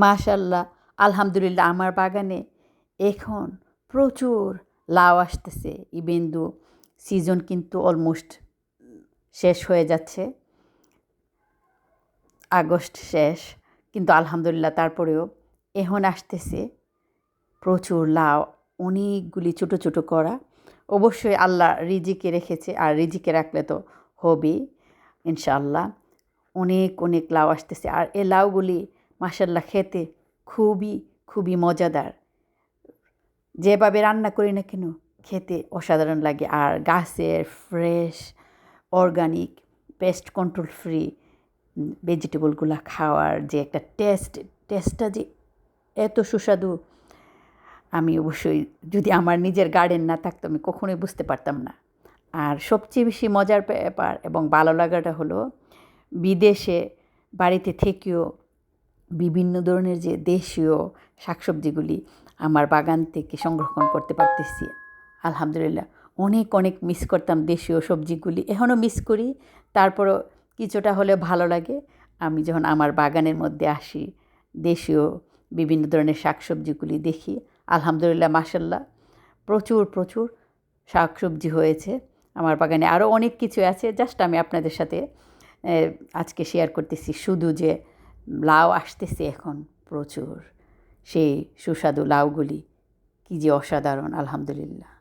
মাশাআল্লাহ, আলহামদুলিল্লাহ আমার বাগানে এখন প্রচুর লাউ আসতেছে। ইভেন দো সিজন কিন্তু অলমোস্ট শেষ হয়ে যাচ্ছে। আগস্ট শেষ। কিন্তু আলহামদুলিল্লাহ তারপরেও এখন আসতেছে প্রচুর লাউ, অনেকগুলি ছোট, ছোট করা। অবশ্যই আল্লাহ রিজিকে রেখেছে, আর রিজিকে রাখলে তো হবেই ইনশাআল্লাহ। অনেক, অনেক লাউ আসতেছে। আর এই লাউগুলি মাশাআল্লাহ খেতে খুবই, খুবই মজাদার। যেভাবে রান্না করি না কেন খেতে অসাধারণ লাগে। আর গাছের fresh, organic, pest control free ভেজিটেবলগুলা খাওয়ার যে একটা টেস্টটা যে এত সুস্বাদু, আমি অবশ্যই যদি আমার নিজের গার্ডেন না থাকতো আমি কখনোই বুঝতে পারতাম না। আর সবচেয়ে বেশি মজার ব্যাপার এবং ভালো লাগাটা হলো বিদেশে বাড়িতে থেকেও বিভিন্ন ধরনের যে দেশীয় শাকসবজিগুলি আমার বাগান থেকে সংরক্ষণ করতে পারতেছি। আলহামদুলিল্লাহ। অনেক, অনেক মিস করতাম দেশীয় সবজিগুলি। এখনও মিস করি। তারপরও কিছুটা হলেও ভালো লাগে আমি যখন আমার বাগানের মধ্যে আসি, দেশীয় বিভিন্ন ধরনের শাকসবজিগুলি দেখি। আলহামদুলিল্লাহ মাশাআল্লাহ প্রচুর, প্রচুর শাকসবজি হয়েছে আমার বাগানে। আরও অনেক কিছু আছে, জাস্ট আমি আপনাদের সাথে আজকে শেয়ার করতেছি শুধু যে লাউ আসতেছে এখন প্রচুর। সেই সুস্বাদু লাউগুলি কী যে অসাধারণ আলহামদুলিল্লাহ।